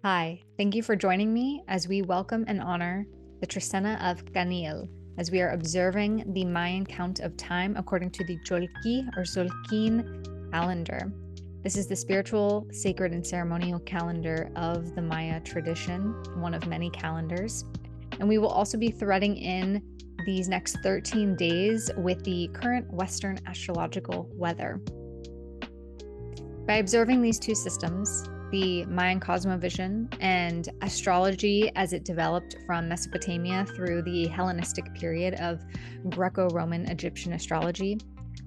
Hi, thank you for joining me as we welcome and honor the Trecena of Canil as we are observing the Mayan count of time according to the Cholq'Ij or Xolquín calendar. This is the spiritual, sacred, and ceremonial calendar of the Maya tradition, one of many calendars. And we will also be threading in these next 13 days with the current Western astrological weather. By observing these two systems, the Mayan Cosmovision and astrology as it developed from Mesopotamia through the Hellenistic period of Greco-Roman Egyptian astrology,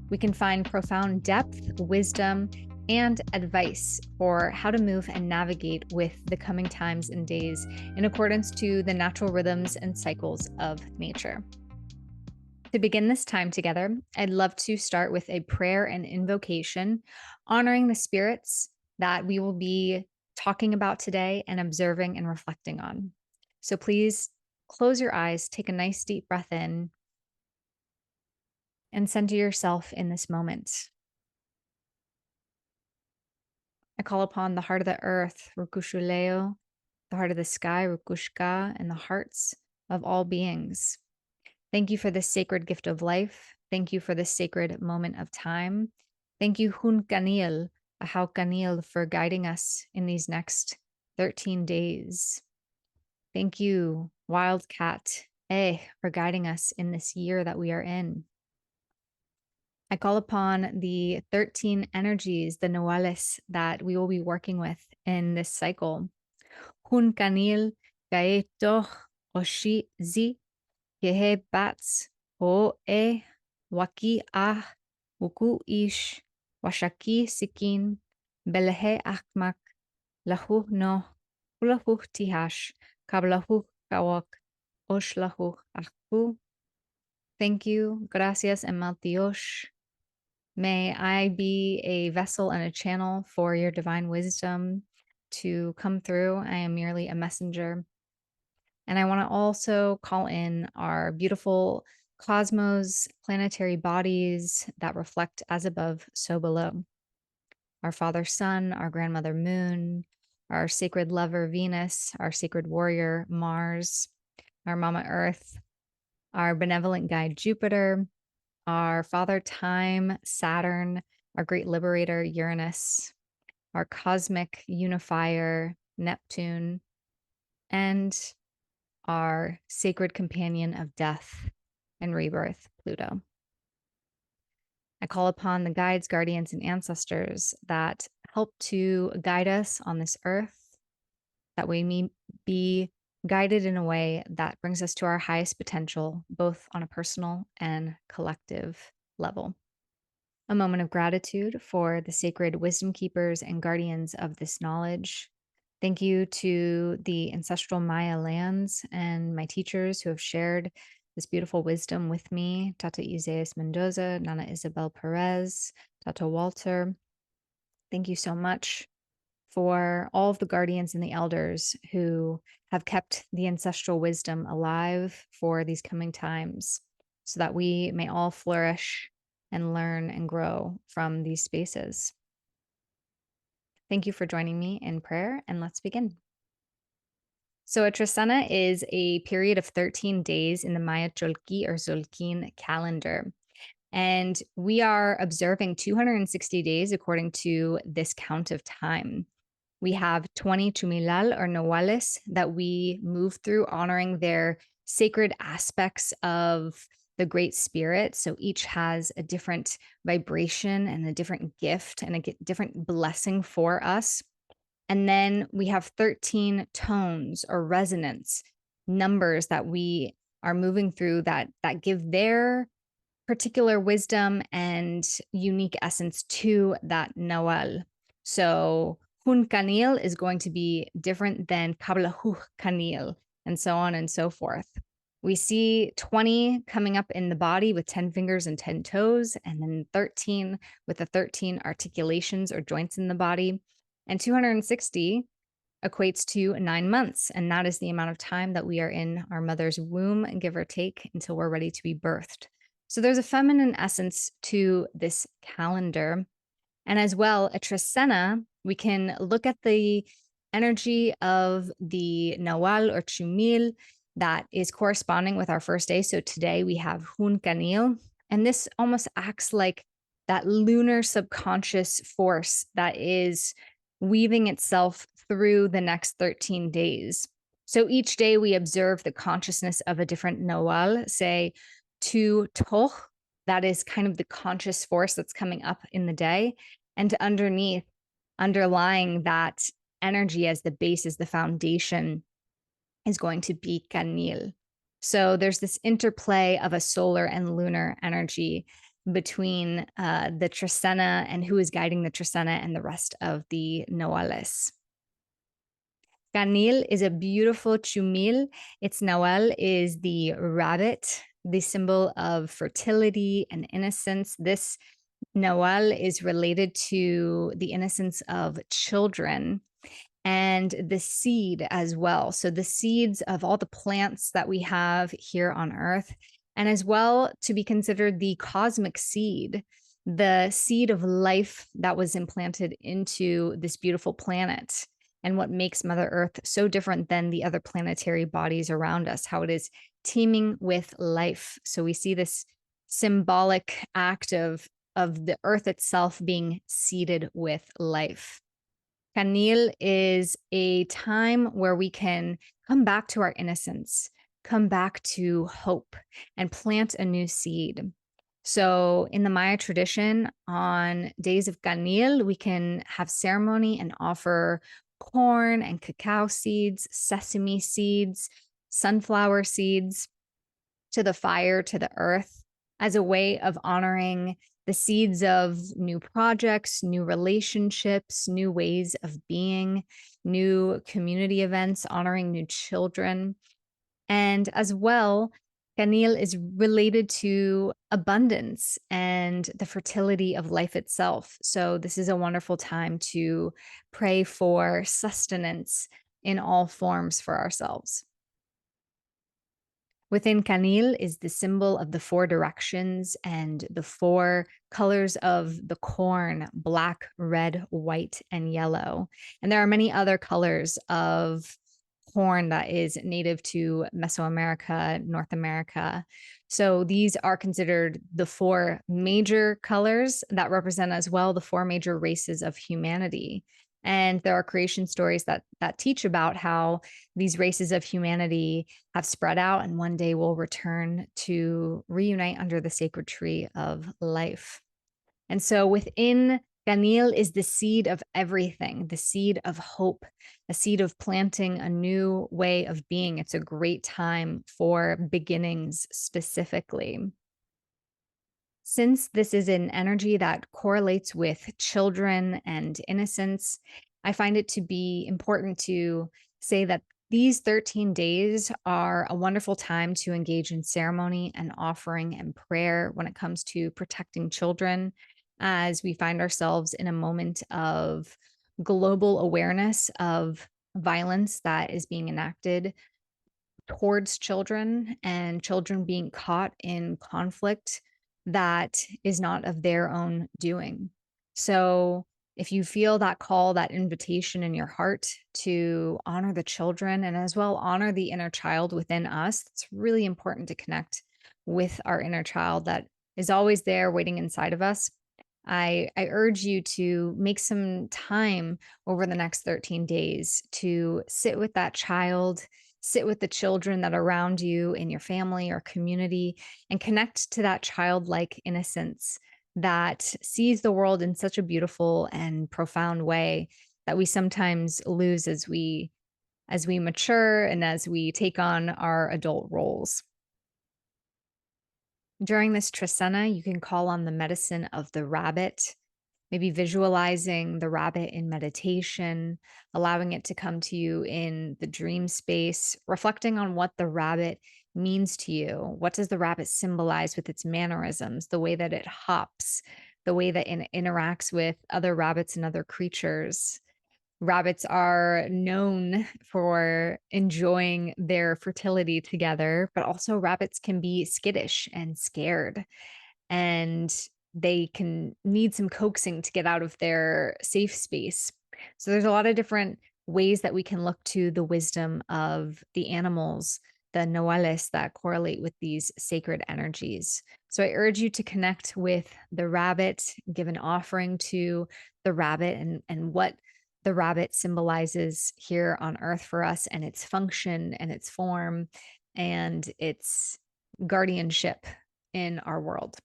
we can find profound depth, wisdom, and advice for how to move and navigate with the coming times and days in accordance to the natural rhythms and cycles of nature. To begin this time together, I'd love to start with a prayer and invocation, honoring the spirits that we will be talking about today and observing and reflecting on. So please close your eyes, take a nice deep breath in, and center yourself in this moment. I call upon the heart of the earth, Rukushuleo, the heart of the sky, Rukushka, and the hearts of all beings. Thank you for this sacred gift of life. Thank you for this sacred moment of time. Thank you, Hun Kanil, Ahau Kanil, for guiding us in these next 13 days. Thank you, Wildcat, for guiding us in this year that we are in. I call upon the 13 energies, the Noales, that we will be working with in this cycle. Hun Kanil, Gaetoch, Oshi, Zi, Kehe Bats, O E, Waki Ah, Uku-ish, Washaki Sikin, Belehe Akmak, Lahuh No, Ulahuh Tihash, Kablahuh Kawak, Oshlahuh Akku. Thank you, gracias and maltiosh. May I be a vessel and a channel for your divine wisdom to come through. I am merely a messenger. And I want to also call in our beautiful cosmos, planetary bodies that reflect as above, so below. Our Father Sun, our Grandmother Moon, our sacred lover Venus, our sacred warrior Mars, our Mama Earth, our benevolent guide Jupiter, our Father Time Saturn, our great liberator Uranus, our cosmic unifier Neptune, and our sacred companion of death and rebirth, Pluto. I call upon the guides, guardians, and ancestors that help to guide us on this earth, that we may be guided in a way that brings us to our highest potential, both on a personal and collective level. A moment of gratitude for the sacred wisdom keepers and guardians of this knowledge. Thank you to the ancestral Maya lands and my teachers who have shared this beautiful wisdom with me, Tata Izaias Mendoza, Nana Izabel Perez, Tata Walter. Thank you so much for all of the guardians and the elders who have kept the ancestral wisdom alive for these coming times so that we may all flourish and learn and grow from these spaces. Thank you for joining me in prayer, and let's begin. So a Trecena is a period of 13 days in the Maya Cholq'Ij or Xolquín calendar. And we are observing 260 days according to this count of time. We have 20 Chumilal or Nawales that we move through, honoring their sacred aspects of the Great Spirit. So each has a different vibration and a different gift and a different blessing for us. And then we have 13 tones or resonance numbers that we are moving through that give their particular wisdom and unique essence to that Nawal. So Hun Kanil is going to be different than Kablahuh Kanil, and so on and so forth. We see 20 coming up in the body with 10 fingers and 10 toes, and then 13 with the 13 articulations or joints in the body. And 260 equates to 9 months, and that is the amount of time that we are in our mother's womb, give or take, until we're ready to be birthed. So there's a feminine essence to this calendar. And as well, a Trecena, we can look at the energy of the Nawal or Chumil that is corresponding with our first day. So today we have Hun Kanil, and this almost acts like that lunar subconscious force that is weaving itself through the next 13 days. So each day we observe the consciousness of a different Nawal, say to Toch, that is kind of the conscious force that's coming up in the day. And underneath, underlying that energy as the base, as the foundation, is going to be Canil. So there's this interplay of a solar and lunar energy between the Trecena and who is guiding the Trecena and the rest of the Noales. Canil is a beautiful chumil. Its Nawal is the rabbit, the symbol of fertility and innocence. This Nawal is related to the innocence of children and the seed as well. So, the seeds of all the plants that we have here on Earth, and as well to be considered the cosmic seed, the seed of life that was implanted into this beautiful planet, and what makes Mother Earth so different than the other planetary bodies around us, how it is teeming with life. So, we see this symbolic act of the earth itself being seeded with life. Canil is a time where we can come back to our innocence, come back to hope, and plant a new seed. So, in the Maya tradition, on days of Canil, we can have ceremony and offer corn and cacao seeds, sesame seeds, sunflower seeds to the fire, to the earth, as a way of honoring the seeds of new projects, new relationships, new ways of being, new community events, honoring new children. And as well, Canil is related to abundance and the fertility of life itself. So, this is a wonderful time to pray for sustenance in all forms for ourselves. Within Canil is the symbol of the four directions and the four colors of the corn: black, red, white, and yellow. And there are many other colors of corn that is native to Mesoamerica, North America. So these are considered the four major colors that represent as well the four major races of humanity. And there are creation stories that teach about how these races of humanity have spread out and one day will return to reunite under the sacred tree of life. And so within Ganil is the seed of everything, the seed of hope, a seed of planting a new way of being. It's a great time for beginnings specifically. Since this is an energy that correlates with children and innocence, I find it to be important to say that these 13 days are a wonderful time to engage in ceremony and offering and prayer when it comes to protecting children, as we find ourselves in a moment of global awareness of violence that is being enacted towards children and children being caught in conflict that is not of their own doing. So, if you feel that call, that invitation in your heart to honor the children and as well honor the inner child within us, it's really important to connect with our inner child that is always there waiting inside of us. I urge you to make some time over the next 13 days to sit with that child, sit with the children that are around you in your family or community, and connect to that childlike innocence that sees the world in such a beautiful and profound way that we sometimes lose as we mature and as we take on our adult roles. During this Trecena, you can call on the medicine of the rabbit, maybe visualizing the rabbit in meditation, allowing it to come to you in the dream space, reflecting on what the rabbit means to you. What does the rabbit symbolize with its mannerisms, the way that it hops, the way that it interacts with other rabbits and other creatures? Rabbits are known for enjoying their fertility together, but also rabbits can be skittish and scared, and they can need some coaxing to get out of their safe space. So there's a lot of different ways that we can look to the wisdom of the animals, the Noales that correlate with these sacred energies. So I urge you to connect with the rabbit, give an offering to the rabbit and what the rabbit symbolizes here on earth for us, and its function and its form and its guardianship in our world.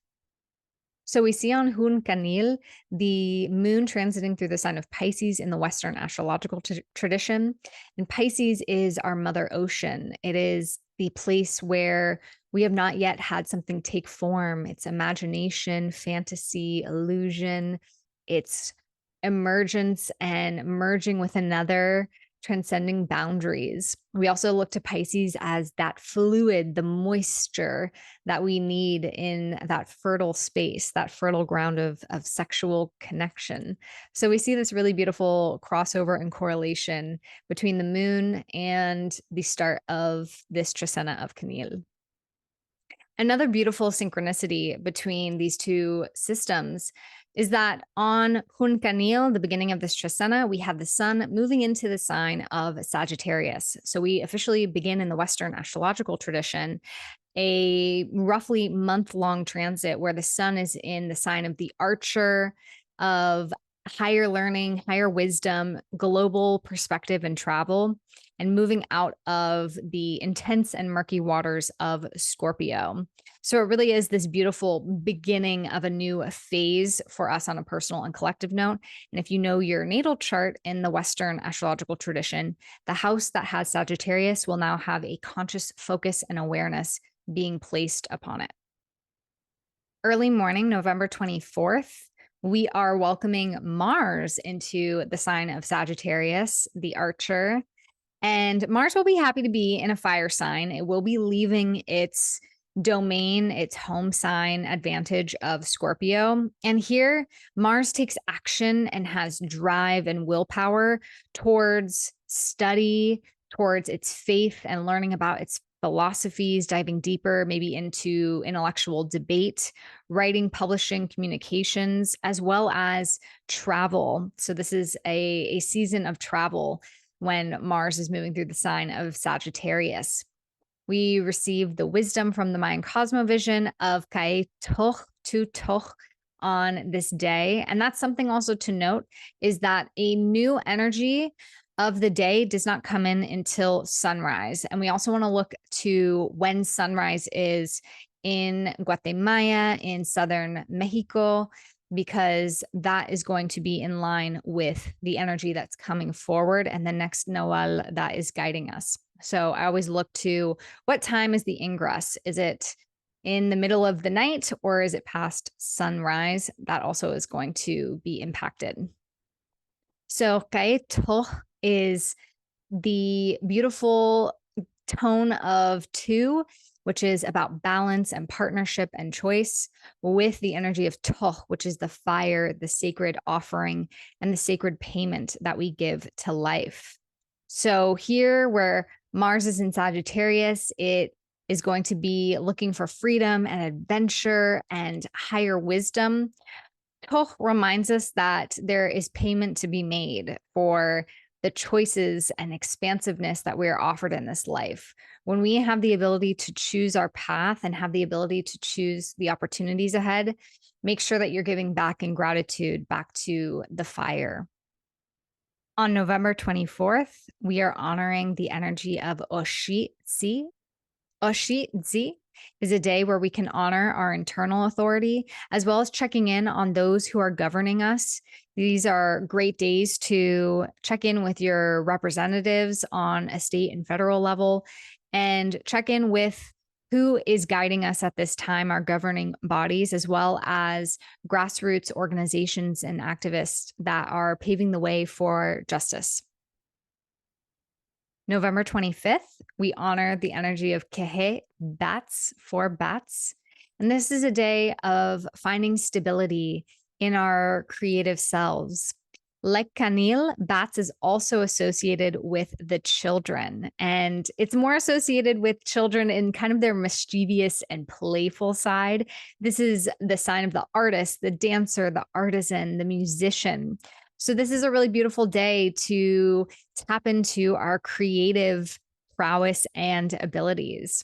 So we see on Hun Canil the moon transiting through the sign of Pisces in the Western astrological tradition. And Pisces is our mother ocean. It is the place where we have not yet had something take form. It's imagination, fantasy, illusion, it's emergence and merging with another, transcending boundaries. We also look to Pisces as that fluid, the moisture that we need in that fertile space, that fertile ground of sexual connection. So we see this really beautiful crossover and correlation between the moon and the start of this Trecena of Canil. Another beautiful synchronicity between these two systems is that on Juncanil, the beginning of this Trecena, we have the sun moving into the sign of Sagittarius. So we officially begin in the Western astrological tradition a roughly month-long transit where the sun is in the sign of the Archer, of higher learning, higher wisdom, global perspective and travel, and moving out of the intense and murky waters of Scorpio. So it really is this beautiful beginning of a new phase for us on a personal and collective note. And if you know your natal chart in the Western astrological tradition, the house that has Sagittarius will now have a conscious focus and awareness being placed upon it. Early morning, November 24th, we are welcoming Mars into the sign of Sagittarius, the Archer. And Mars will be happy to be in a fire sign. It will be leaving its domain, its home sign advantage of Scorpio. And here, Mars takes action and has drive and willpower towards study, towards its faith and learning about its philosophies, diving deeper, maybe into intellectual debate, writing, publishing, communications, as well as travel. So this is a season of travel when Mars is moving through the sign of Sagittarius. We receive the wisdom from the Mayan Cosmovision of Cacao on this day. And that's something also to note is that a new energy of the day does not come in until sunrise. And we also want to look to when sunrise is in Guatemala, in southern Mexico, because that is going to be in line with the energy that's coming forward and the next Noel that is guiding us. So I always look to what time is the ingress? Is it in the middle of the night or is it past sunrise? That also is going to be impacted. So Kaito is the beautiful tone of 2, which is about balance and partnership and choice, with the energy of Toh, which is the fire, the sacred offering, and the sacred payment that we give to life. So here where Mars is in Sagittarius, it is going to be looking for freedom and adventure and higher wisdom. Toh reminds us that there is payment to be made for the choices and expansiveness that we are offered in this life. When we have the ability to choose our path and have the ability to choose the opportunities ahead, make sure that you're giving back in gratitude back to the fire. On November 24th, we are honoring the energy of Oshitzi. Oshitzi is a day where we can honor our internal authority, as well as checking in on those who are governing us. These are great days to check in with your representatives on a state and federal level and check in with who is guiding us at this time, our governing bodies, as well as grassroots organizations and activists that are paving the way for justice. November 25th, we honor the energy of Kehe, bats, for bats. And this is a day of finding stability in our creative selves. Like Canil, bats is also associated with the children, and it's more associated with children in kind of their mischievous and playful side. This is the sign of the artist, the dancer, the artisan, the musician. So this is a really beautiful day to tap into our creative prowess and abilities.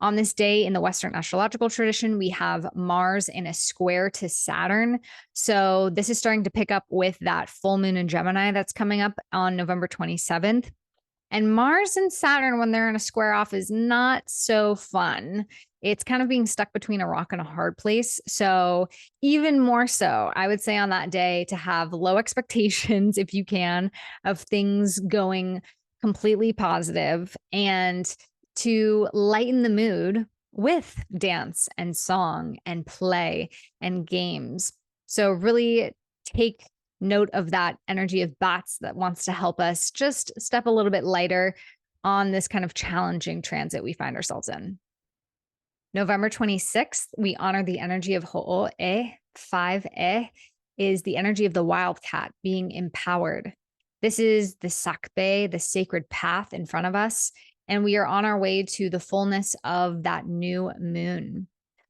On this day in the Western astrological tradition, we have Mars in a square to Saturn. So this is starting to pick up with that full moon in Gemini that's coming up on November 27th. And Mars and Saturn, when they're in a square off, is not so fun. It's kind of being stuck between a rock and a hard place. So, even more so, I would say on that day to have low expectations, if you can, of things going completely positive and to lighten the mood with dance and song and play and games. So, really take note of that energy of bats that wants to help us just step a little bit lighter on this kind of challenging transit we find ourselves in. November 26th, we honor the energy of Ho'o'e. 5E is the energy of the wildcat being empowered. This is the sakbe, the sacred path in front of us, and we are on our way to the fullness of that new moon.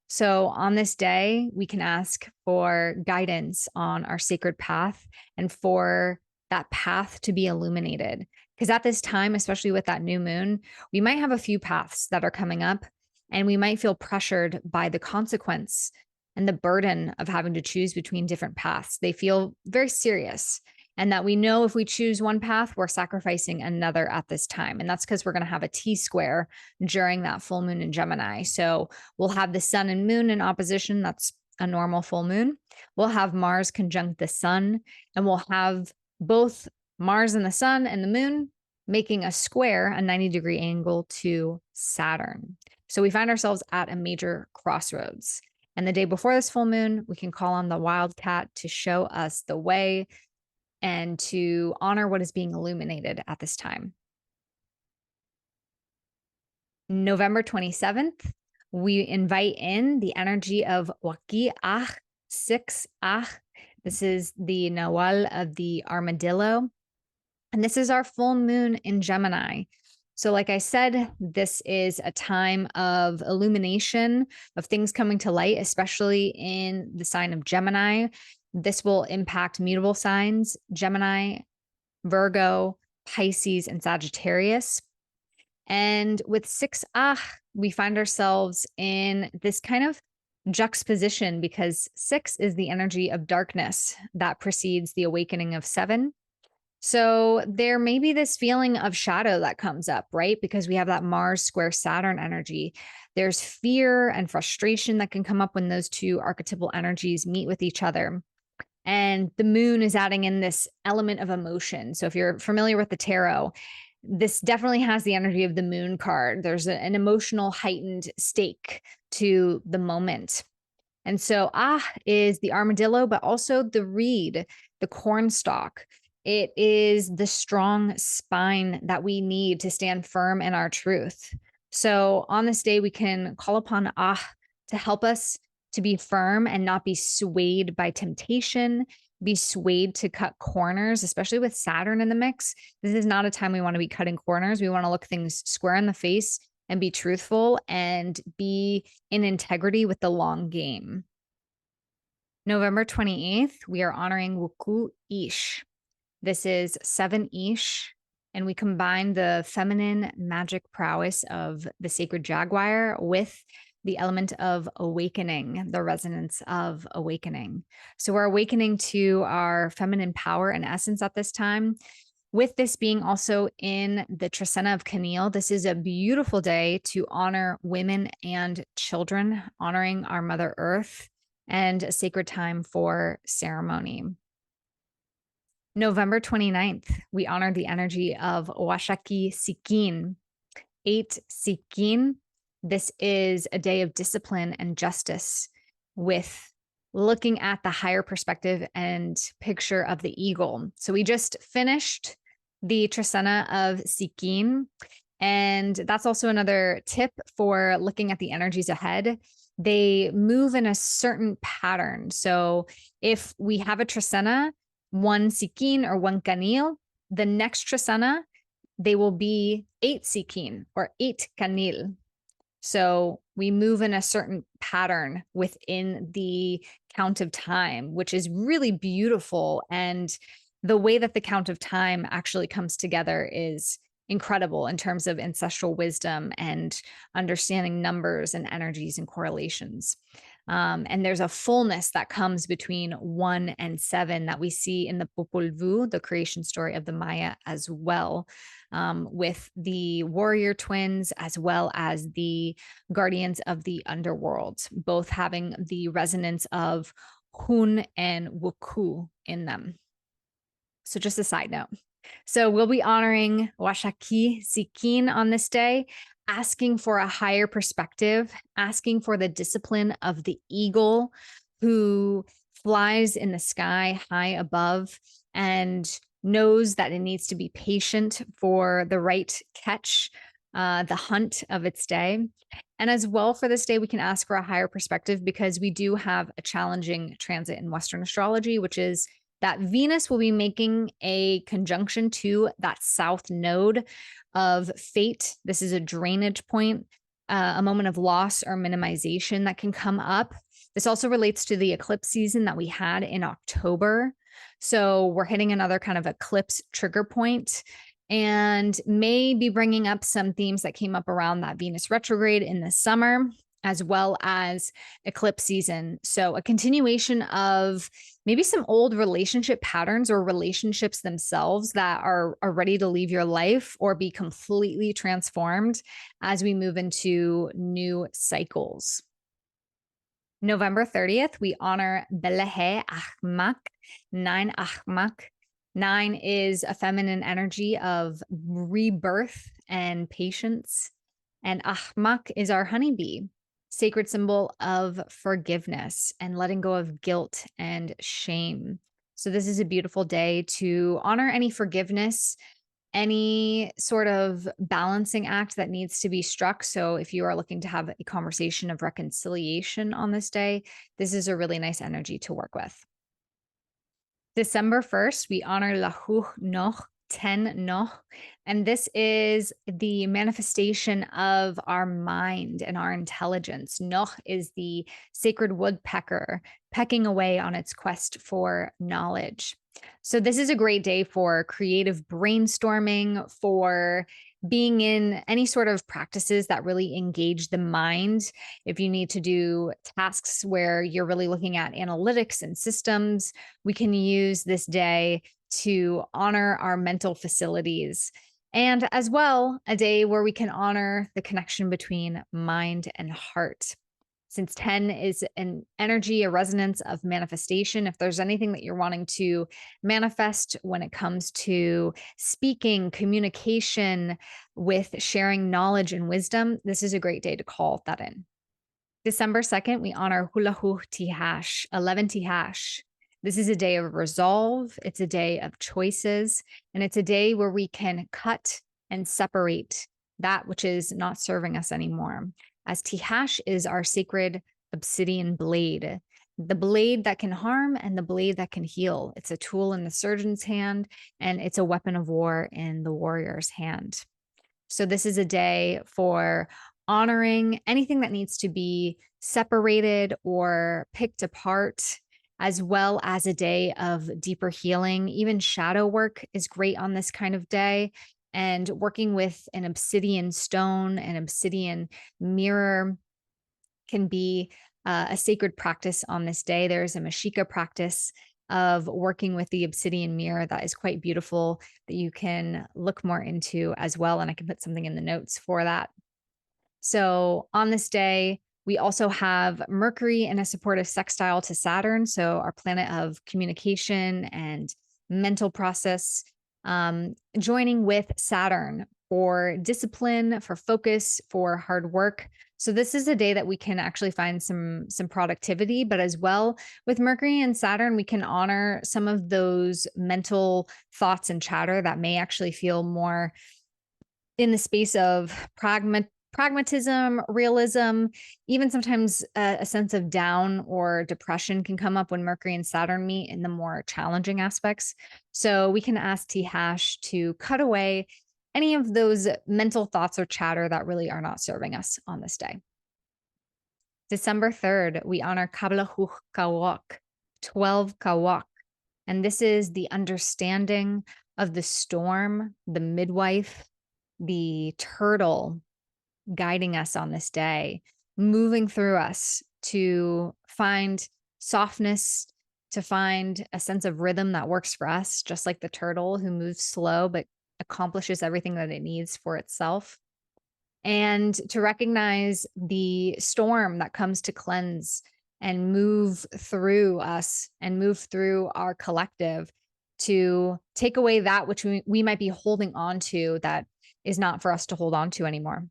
So on this day, we can ask for guidance on our sacred path and for that path to be illuminated. Because at this time, especially with that new moon, we might have a few paths that are coming up and we might feel pressured by the consequence and the burden of having to choose between different paths. They feel very serious. And that we know if we choose one path, we're sacrificing another at this time. And that's because we're going to have a T square during that full moon in Gemini. So we'll have the sun and moon in opposition. That's a normal full moon. We'll have Mars conjunct the sun, and we'll have both Mars and the sun and the moon making a square, a 90-degree angle to Saturn. So we find ourselves at a major crossroads. And the day before this full moon, we can call on the wildcat to show us the way and to honor what is being illuminated at this time. November 27th, we invite in the energy of Cholq'Ij, 6Aj. This is the Nawal of the armadillo. And this is our full moon in Gemini. So like I said, this is a time of illumination, of things coming to light, especially in the sign of Gemini. This will impact mutable signs, Gemini, Virgo, Pisces, and Sagittarius. And with 6 we find ourselves in this kind of juxtaposition because 6 is the energy of darkness that precedes the awakening of 7. So there may be this feeling of shadow that comes up, right? Because we have that Mars square Saturn energy. There's fear and frustration that can come up when those two archetypal energies meet with each other. And the moon is adding in this element of emotion. So if you're familiar with the tarot, this definitely has the energy of the moon card. There's an emotional heightened stake to the moment. And so is the armadillo, but also the reed, the cornstalk. It is the strong spine that we need to stand firm in our truth. So on this day, we can call upon to help us to be firm and not be swayed by temptation, be swayed to cut corners, especially with Saturn in the mix. This is not a time we want to be cutting corners. We want to look things square in the face and be truthful and be in integrity with the long game. November 28th, we are honoring Cholq'Ij. This is 7-ish, and we combine the feminine magic prowess of the sacred jaguar with the element of awakening, the resonance of awakening. So we're awakening to our feminine power and essence at this time. With this being also in the Trecena of Canil, this is a beautiful day to honor women and children, honoring our Mother Earth, and a sacred time for ceremony. November 29th, we honor the energy of Washaki Sikin. 8 Sikin. This is a day of discipline and justice with looking at the higher perspective and picture of the eagle. So we just finished the Trecena of Sikin, and that's also another tip for looking at the energies ahead. They move in a certain pattern. So if we have a Trecena, 1 Sikin or 1 Canil, the next Trecena, they will be 8 Sikin or 8 Canil. So we move in a certain pattern within the count of time, which is really beautiful and the way that the count of time actually comes together is incredible in terms of ancestral wisdom and understanding numbers and energies and correlations. And there's a fullness that comes between 1 and 7 that we see in the Popol Vuh, the creation story of the Maya, as well, with the warrior twins, as well as the guardians of the underworld, both having the resonance of Hun and Wuku in them. So, just a side note. So, we'll be honoring Washaki Sikin on this day, asking for a higher perspective, asking for the discipline of the eagle who flies in the sky high above and knows that it needs to be patient for the right catch, the hunt of its day. And as well, for this day, we can ask for a higher perspective because we do have a challenging transit in Western astrology, which is that Venus will be making a conjunction to that south node of fate. This is a drainage point, a moment of loss or minimization that can come up. This also relates to the eclipse season that we had in October. So we're hitting another kind of eclipse trigger point and may be bringing up some themes that came up around that Venus retrograde in the summer, as well as eclipse season. So a continuation of maybe some old relationship patterns or relationships themselves that are ready to leave your life or be completely transformed as we move into new cycles. November 30th, we honor Belehe Ahmak, 9 Ahmak. 9 is a feminine energy of rebirth and patience. And Ahmak is our honeybee, sacred symbol of forgiveness and letting go of guilt and shame. So, this is a beautiful day to honor any forgiveness, any sort of balancing act that needs to be struck. So, if you are looking to have a conversation of reconciliation on this day, this is a really nice energy to work with. December 1st, we honor Lahuh Noch, 10 Noh, and this is the manifestation of our mind and our intelligence. Noh is the sacred woodpecker pecking away on its quest for knowledge. So, this is a great day for creative brainstorming, for being in any sort of practices that really engage the mind. If you need to do tasks where you're really looking at analytics and systems, we can use this day to honor our mental facilities. And as well, a day where we can honor the connection between mind and heart. Since 10 is an energy, a resonance of manifestation, if there's anything that you're wanting to manifest when it comes to speaking, communication, with sharing knowledge and wisdom, this is a great day to call that in. December 2nd, we honor Hulahuh Tihash, 11 Tihash. This is a day of resolve. It's a day of choices. And it's a day where we can cut and separate that which is not serving us anymore. As Tihash is our sacred obsidian blade, the blade that can harm and the blade that can heal. It's a tool in the surgeon's hand, and it's a weapon of war in the warrior's hand. So this is a day for honoring anything that needs to be separated or picked apart, as well as a day of deeper healing. Even shadow work is great on this kind of day. And working with an obsidian stone, an obsidian mirror can be a sacred practice on this day. There's a Mashika practice of working with the obsidian mirror that is quite beautiful that you can look more into as well. And I can put something in the notes for that. So on this day, we also have Mercury in a supportive sextile to Saturn. So our planet of communication and mental process, joining with Saturn for discipline, for focus, for hard work. So this is a day that we can actually find some productivity, but as well with Mercury and Saturn, we can honor some of those mental thoughts and chatter that may actually feel more in the space of pragmatism, realism, even sometimes a sense of down or depression can come up when Mercury and Saturn meet in the more challenging aspects. So we can ask Tihash to cut away any of those mental thoughts or chatter that really are not serving us on this day. December 3rd, we honor Kablahuh Kawak, 12 Kawak. And this is the understanding of the storm, the midwife, the turtle guiding us on this day, moving through us to find softness, to find a sense of rhythm that works for us, just like the turtle who moves slow but accomplishes everything that it needs for itself. And to recognize the storm that comes to cleanse and move through us and move through our collective to take away that which we might be holding on to that is not for us to hold on to anymore.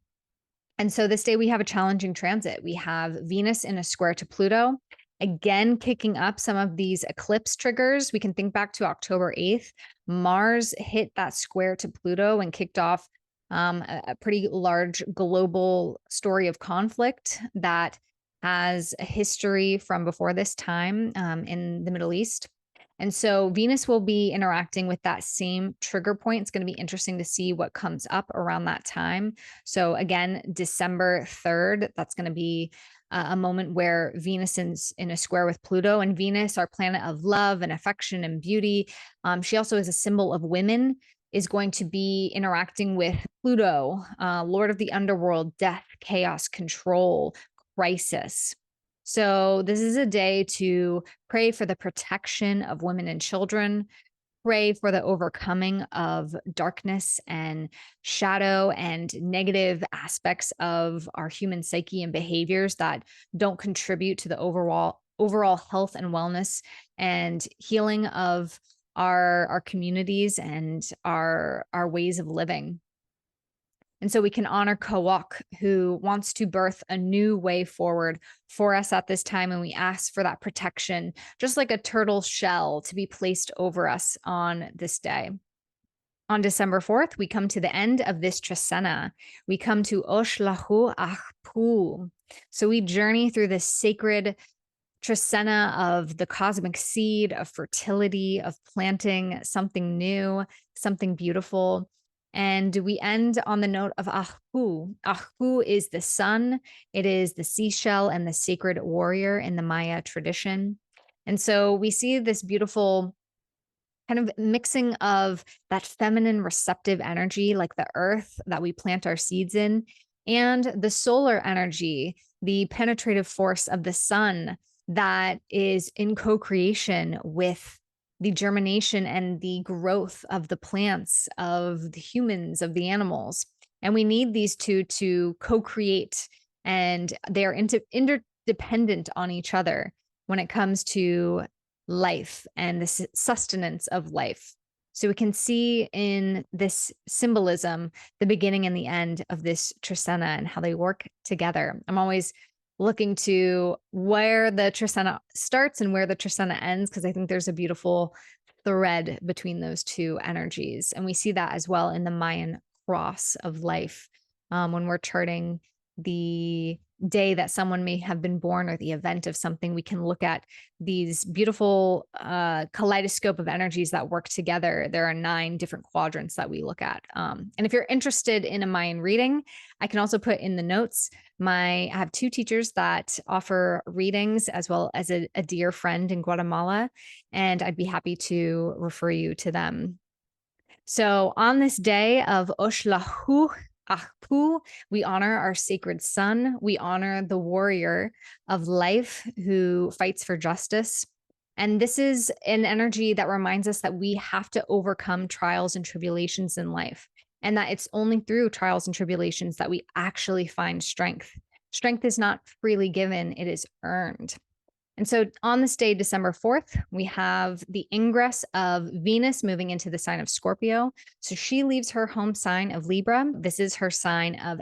And so this day we have a challenging transit. We have Venus in a square to Pluto, again kicking up some of these eclipse triggers. We can think back to October 8th. Mars hit that square to Pluto and kicked off a pretty large global story of conflict that has a history from before this time in the Middle East. And so Venus will be interacting with that same trigger point. It's going to be interesting to see what comes up around that time. So again, December 3rd, that's going to be a moment where Venus is in a square with Pluto, and Venus, our planet of love and affection and beauty. She also is a symbol of women, is going to be interacting with Pluto, Lord of the underworld, death, chaos, control, crisis. So this is a day to pray for the protection of women and children, pray for the overcoming of darkness and shadow and negative aspects of our human psyche and behaviors that don't contribute to the overall health and wellness and healing of our communities and our ways of living. And so we can honor Cholq'Ij, who wants to birth a new way forward for us at this time. And we ask for that protection, just like a turtle shell, to be placed over us on this day. On December 4th, we come to the end of this Trecena. We come to Cholq'Ij. So we journey through this sacred Trecena of the cosmic seed, of fertility, of planting something new, something beautiful. And we end on the note of Ahu. Ahu is the sun. It is the seashell and the sacred warrior in the Maya tradition. And so we see this beautiful kind of mixing of that feminine receptive energy, like the earth that we plant our seeds in, and the solar energy, the penetrative force of the sun that is in co-creation with the germination and the growth of the plants, of the humans, of the animals. And we need these two to co-create, and they are interdependent on each other when it comes to life and the sustenance of life. So we can see in this symbolism the beginning and the end of this Trecena and how they work together. I'm always looking to where the Trecena starts and where the Trecena ends, because I think there's a beautiful thread between those two energies. And we see that as well in the Mayan cross of life when we're charting the day that someone may have been born or the event of something. We can look at these beautiful kaleidoscope of energies that work together. There are 9 different quadrants that we look at. And if you're interested in a Mayan reading, I can also put in the notes. I have 2 teachers that offer readings, as well as a dear friend in Guatemala, and I'd be happy to refer you to them. So on this day of Oshlahu Ahpu, we honor our sacred sun. We honor the warrior of life who fights for justice. And this is an energy that reminds us that we have to overcome trials and tribulations in life, and that it's only through trials and tribulations that we actually find strength. Strength is not freely given, it is earned. And so on this day, December 4th, we have the ingress of Venus moving into the sign of Scorpio. So she leaves her home sign of Libra. This is her sign of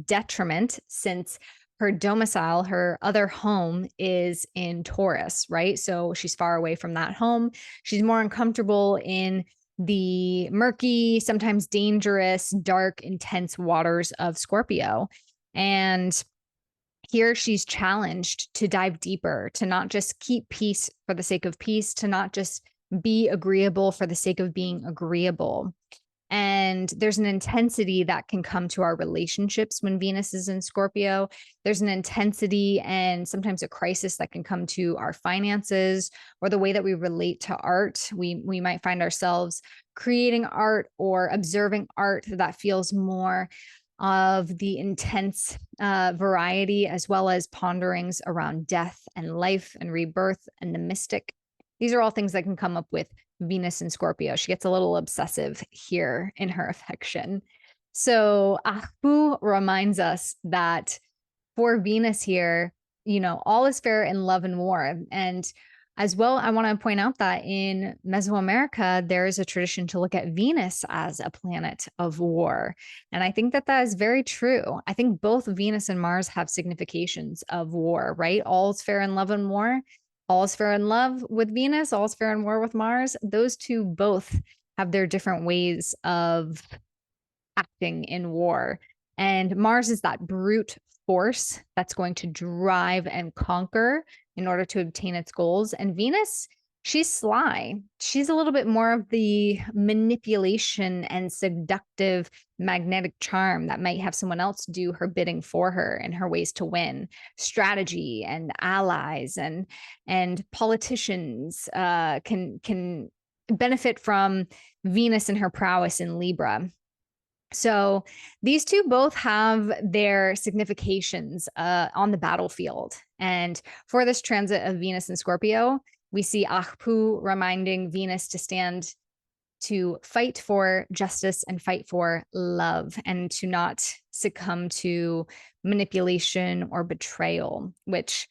detriment, since her domicile, her other home, is in Taurus, right? So she's far away from that home. She's more uncomfortable in the murky, sometimes dangerous, dark, intense waters of Scorpio. And here she's challenged to dive deeper, to not just keep peace for the sake of peace, to not just be agreeable for the sake of being agreeable. And there's an intensity that can come to our relationships when Venus is in Scorpio. There's an intensity and sometimes a crisis that can come to our finances or the way that we relate to art. We might find ourselves creating art or observing art that feels more of the intense variety, as well as ponderings around death and life and rebirth and the mystic. These are all things that can come up with Venus in Scorpio. She gets a little obsessive here in her affection. So Ahpu reminds us that for Venus here, all is fair in love and war. And as well, I want to point out that in Mesoamerica, there is a tradition to look at Venus as a planet of war. And I think that that is very true. I think both Venus and Mars have significations of war, right? All is fair in love and war. All is fair in love with Venus. All is fair in war with Mars. Those two both have their different ways of acting in war. And Mars is that brute force that's going to drive and conquer in order to obtain its goals. And Venus, she's sly. She's a little bit more of the manipulation and seductive magnetic charm that might have someone else do her bidding for her in her ways to win. Strategy and allies and politicians can benefit from Venus and her prowess in Libra. So these two both have their significations on the battlefield. And for this transit of Venus and Scorpio, we see Ahpu reminding Venus to fight for justice and fight for love and to not succumb to manipulation or betrayal, which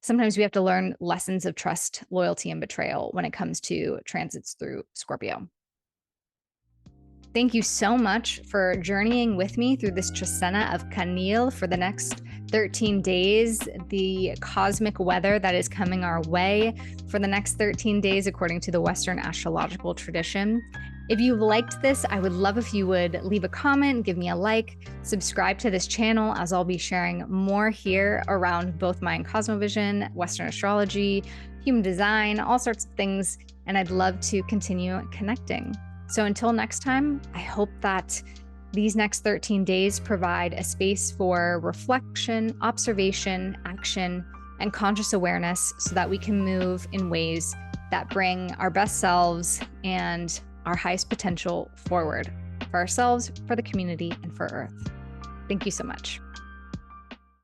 sometimes we have to learn lessons of trust, loyalty, and betrayal when it comes to transits through Scorpio. Thank you so much for journeying with me through this Trecena of Canil for the next 13 days, the cosmic weather that is coming our way for the next 13 days, according to the Western astrological tradition. If you liked this, I would love if you would leave a comment, give me a like, subscribe to this channel, as I'll be sharing more here around both Mayan Cosmovision, Western astrology, human design, all sorts of things, and I'd love to continue connecting. So until next time, I hope that these next 13 days provide a space for reflection, observation, action, and conscious awareness so that we can move in ways that bring our best selves and our highest potential forward for ourselves, for the community, and for Earth. Thank you so much.